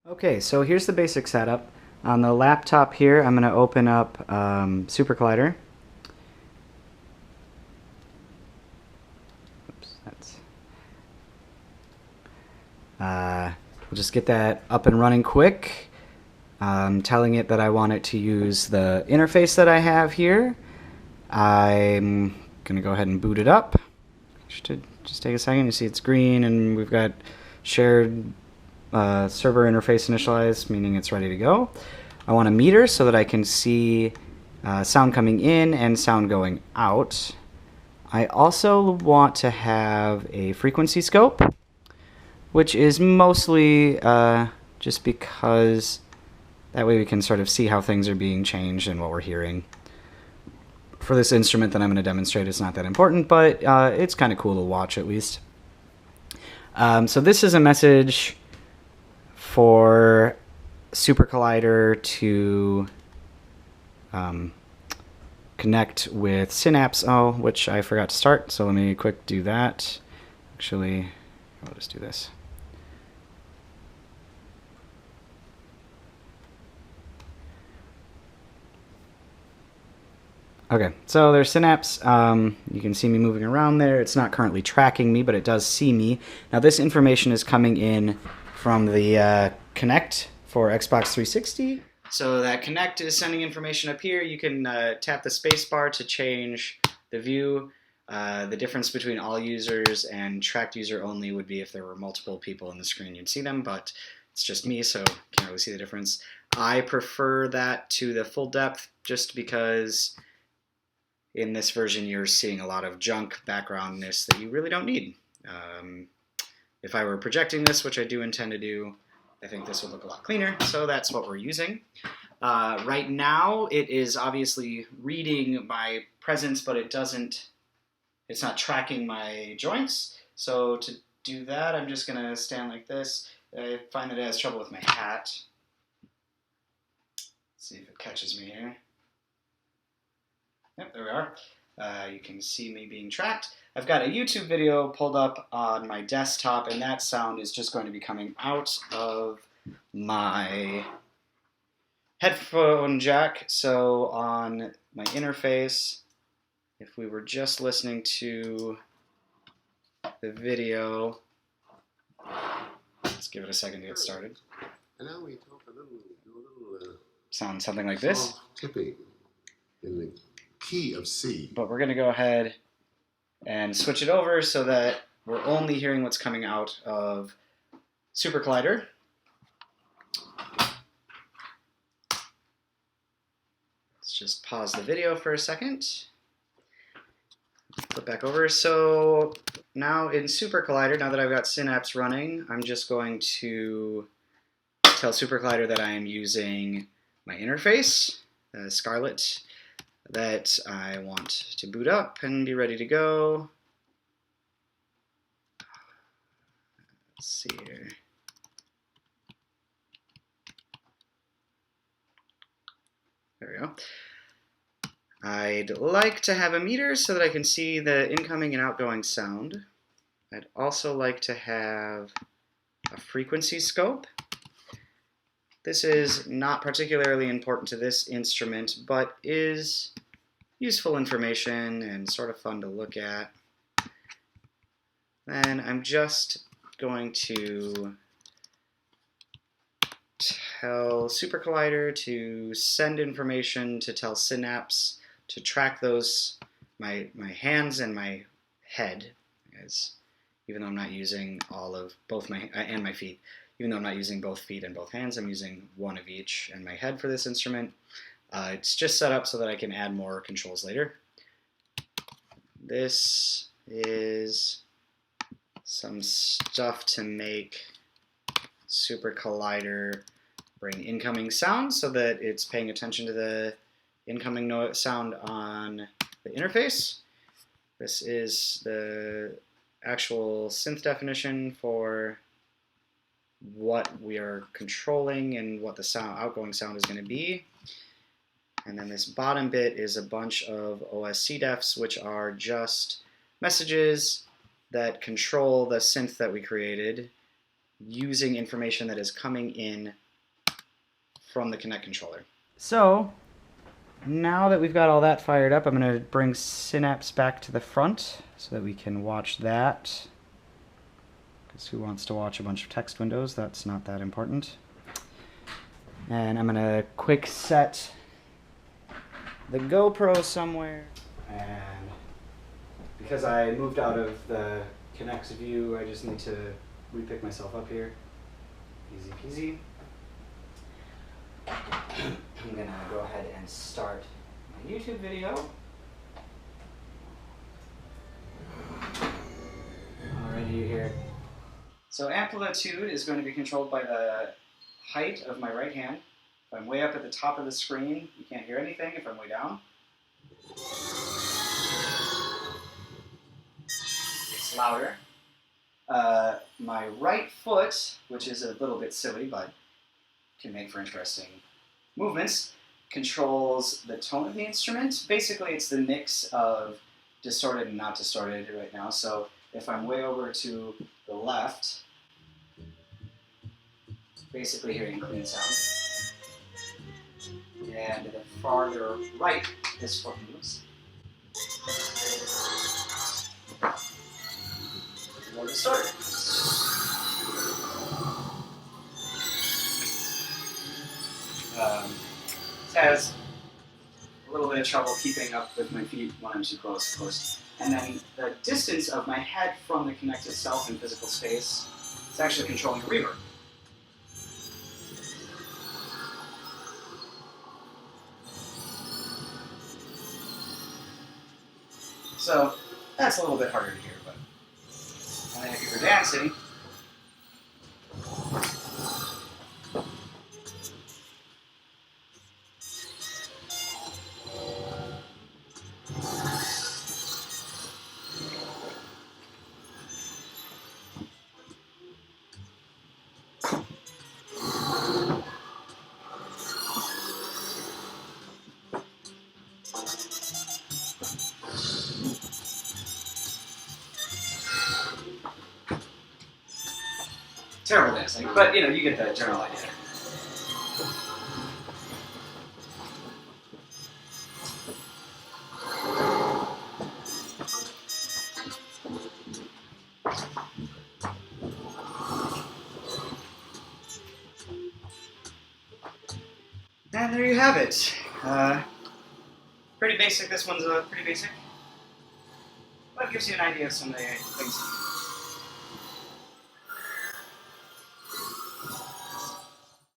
Okay, so here's the basic setup. On the laptop here, I'm going to open up SuperCollider. Oops, we'll just get that up and running quick. Telling it that I want it to use the interface that I have here. I'm going to go ahead and boot it up. Should just take a second. You see it's green, and we've got shared server interface initialized, meaning it's ready to go. I want a meter so that I can see sound coming in and sound going out. I also want to have a frequency scope, which is mostly just because that way we can sort of see how things are being changed and what we're hearing. For this instrument that I'm going to demonstrate, it's not that important, but it's kind of cool to watch at least. So this is a message for SuperCollider to connect with Synapse, which I forgot to start, so let me quick do that. Actually, I'll just do this. Okay, so there's Synapse. You can see me moving around there. It's not currently tracking me, but it does see me. Now this information is coming in from the Kinect for Xbox 360. So that Kinect is sending information up here. You can tap the spacebar to change the view. The difference between all users and tracked user only would be if there were multiple people in the screen, you'd see them, but it's just me, so can't really see the difference. I prefer that to the full depth just because in this version you're seeing a lot of junk backgroundness that you really don't need. If I were projecting this, which I do intend to do, I think this would look a lot cleaner, so that's what we're using. Right now it is obviously reading my presence, but it's not tracking my joints. So to do that, I'm just going to stand like this. I find that it has trouble with my hat. Let's see if it catches me here. Yep, there we are. You can see me being tracked. I've got a YouTube video pulled up on my desktop, and that sound is just going to be coming out of my headphone jack. So on my interface, if we were just listening to the video, let's give it a second to get started. And now we talk do a little sound something like this. Tipping in the key of C. But we're going to go ahead and switch it over so that we're only hearing what's coming out of SuperCollider. Let's just pause the video for a second. Flip back over. So now in SuperCollider, now that I've got Synapse running, I'm just going to tell SuperCollider that I am using my interface, Scarlet, that I want to boot up and be ready to go. Let's see here. There we go. I'd like to have a meter so that I can see the incoming and outgoing sound. I'd also like to have a frequency scope. This is not particularly important to this instrument, but is useful information and sort of fun to look at. Then I'm just going to tell SuperCollider to send information to tell Synapse to track those, my hands and my head, as even though I'm not using all of both my and my feet. Even though I'm not using both feet and both hands, I'm using one of each and my head for this instrument. It's just set up so that I can add more controls later. This is some stuff to make SuperCollider bring incoming sound so that it's paying attention to the incoming sound on the interface. This is the actual synth definition for what we are controlling and what the outgoing sound is going to be. And then this bottom bit is a bunch of OSCDefs, which are just messages that control the synth that we created using information that is coming in from the Kinect controller. So now that we've got all that fired up, I'm going to bring Synapse back to the front so that we can watch that. Because who wants to watch a bunch of text windows? That's not that important. And I'm going to quick set the GoPro somewhere. And because I moved out of the Kinect's view, I just need to repick myself up here. Easy peasy. I'm going to go ahead and start my YouTube video. Alrighty here. So amplitude is going to be controlled by the height of my right hand. If I'm way up at the top of the screen, you can't hear anything. If I'm way down, it's louder. My right foot, which is a little bit silly, but can make for interesting movements, controls the tone of the instrument. Basically, it's the mix of distorted and not distorted right now. So if I'm way over to the left, basically hearing clean sound. And the farther right this foot moves, more distorted. It has a little bit of trouble keeping up with my feet when I'm too close, of course. And then the distance of my head from the Kinect itself in physical space is actually controlling the reverb. So that's a little bit harder to hear, but and then if you're dancing, terrible dancing, but you know, you get the general idea. And there you have it. Pretty basic. This one's pretty basic, but it gives you an idea of some of the things